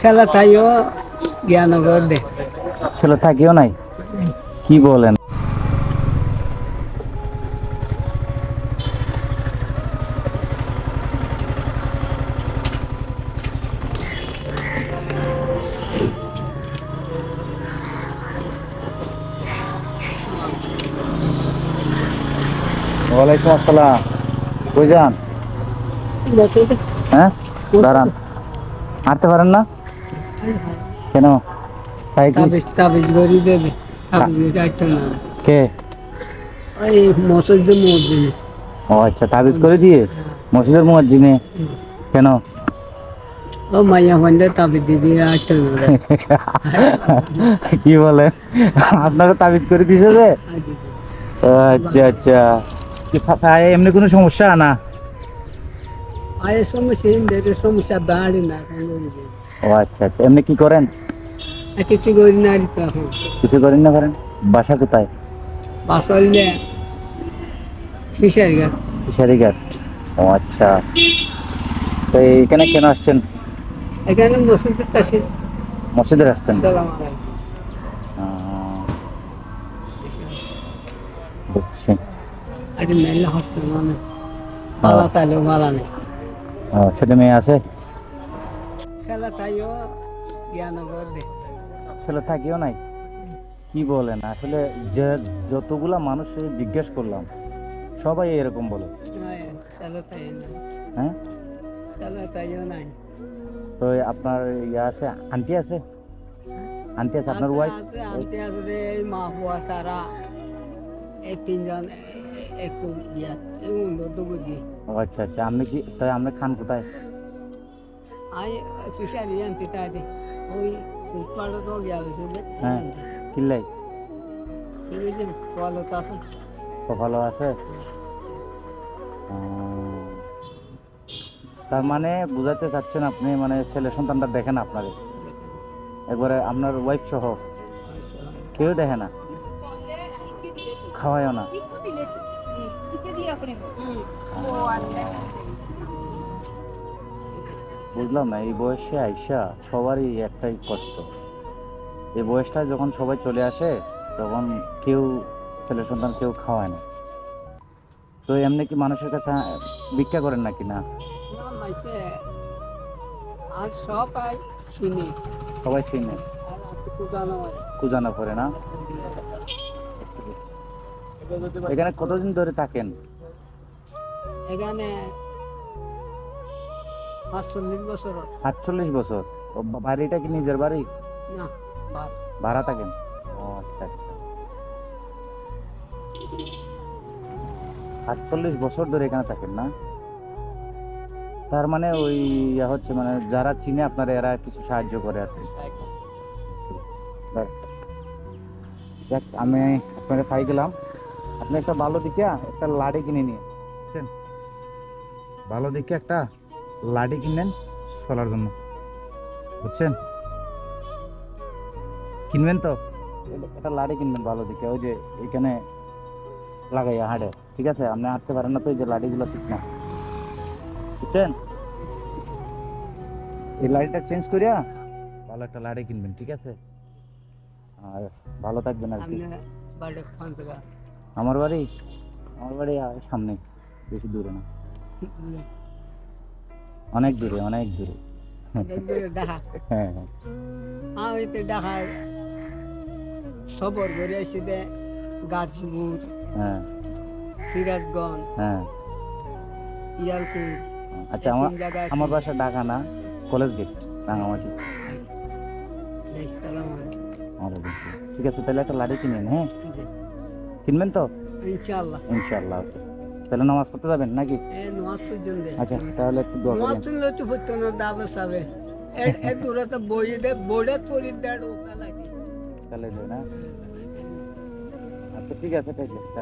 ছেলে তাইও জ্ঞানগর দে ছেলে থাকিও নাই, কি বলেন? ওয়ালাইকুম আসসালাম। কই যান? হ্যাঁ, দাঁড়ান। হাঁটতে পারেন না কেন? তাই কি? তাবিজ তাবিজ গড়ি দেবে তাবিজ যাইতো না কে? ওই মসজিদে মসজিদে ও আচ্ছা, তাবিজ করে দিয়ে মসজিদের মুয়াজ্জিনে। কেন? ও মাইয়া ফন্ডে তাবিজ দিয়ে আইতো না কি বলেন? আপনারা তাবিজ করে দিছে যে? আচ্ছা আচ্ছা, কি পায়ে এমনি কোনো সমস্যা না? আয়ে সমস্যা হিন্দের সমস্যা দাঁড়ি না ও আচ্ছা আচ্ছা, এমনি কি করেন? কিছু করি না তো এখন কিছু করেন না করেন? বাসা কোথায়? বাসলে ফিশারি ঘাট ফিশারি ঘাট। ও আচ্ছা, তো এখানে কেন আসছেন? এখানে মসজিদের কাছে মসজিদে আসছেন? সালাম আলাইকুম বুঝছি। আরে মেলা হস্টেল মানে বালা তাইলে বালা নেই ছেলে মেয়ে আছে? ছেলে তাইও জ্ঞানগর দে ছেলে থাকিও নাই, কি বলেন? আসলে যে যতগুলা মানুষ জিজ্ঞেস করলাম সবাই এরকম বলে। ছেলে তাই নাই হ্যাঁ, ছেলে তাইও নাই তো আপনার ইয়া আছে, আন্টি আছে? আন্টি আছে আপনার ওয়াইফ? আনতে আছে রে এই মা বুয়া তারা এই তিনজন একটু বিয়া এই উন্নত বুঝি ও আচ্ছা আচ্ছা, আপনি কি তাই আপনি খান কোথায়? আই ফিশারি আনতে তাই দে ওই ফুটপাড়ে তো গিয়া হয়েছে যে হ্যাঁ, কিল্লাই ঠিক আছে ভালো তো আছে তো ভালো আছে। তার মানে বুঝাতে চাচ্ছেন আপনি, মানে ছেলে সন্তানটা দেখেন আপনারে একবারে, আপনার ওয়াইফ সহ কেউ দেখে না, খাওয়ায়ও না? বুঝলাম না, এই বয়সে আইসা সবারই একটাই কষ্ট, এই বয়সটা যখন সবাই চলে আসে তখন কেউ ছেলে সন্তান কেউ খাওয়ায় না। তো এমনি কি মানুষের কাছে ভিক্ষা করেন নাকি? না, আর সব আই চিনি সবাই চিনে, আর জানো খুঁজানো করে না? এখানে কতদিন ধরে থাকেন? এখানে ৪৫ বছর ৪৮ বছর। ও, বাড়িটা কি নিজের বাড়ি? না ভাড়া থাকেন? ও আচ্ছা আচ্ছা, ৪৮ বছর ধরে এখানে থাকেন না? তার মানে ওই হচ্ছে, মানে যারা চিনে আপনার এরা কিছু সাহায্য করে আছে। দেখ, আমি আপনাকে পাই গেলাম, আপনি একটা ভালো দিকে একটা লাড়ি কিনে নিয়ে বুঝছেন, ভালো দিকে একটা লাড়ি কিনেন চলার জন্য, বুঝছেন? কিনবেন তো? একটা লাড়ি কিনবেন ভালো দিকে, ওই যে এখানে লাগাইয়া হাঁটে, ঠিক আছে? আপনি হাঁটতে পারেন না তো, এই যে লাড়িগুলো ঠিক না, বুঝছেন? এই লাড়িটা চেঞ্জ করিয়া ভালো একটা লাড়ি কিনবেন, ঠিক আছে? আর ভালো থাকবেন আর কি। আমার বাড়ি, আমার বাড়ি সামনে, বেশি দূরে না, অনেক দূরে, অনেক দূরে। হ্যাঁ হ্যাঁ, আমি তো ঢাকায় সবর করে আসি দে গাজীপুর হ্যাঁ সিরাজগঞ্জ হ্যাঁ। ইয়ালকুর আচ্ছা, আমার বাসা ঢাকা না, কলেজ গেট, রাঙামাটি। ঠিক আছে, তাহলে একটা লাড়ি কিনেন। হ্যাঁ, কিনবেন তো? ইনশাআল্লাহ ইনশাআল্লাহ। ওকে, তাহলে নামাজ পড়তে যাবেন নাকি? নামাজ পর্যন্ত আচ্ছা, তাহলে একটু দোয়া নামাজ করেন। শুনলে তো হতো না দাবে সাবে এ দূরে তো বই দে বইটা পড়ি দেড় ওকা লাগে তাহলে না, আচ্ছা ঠিক আছে, ঠিক আছে।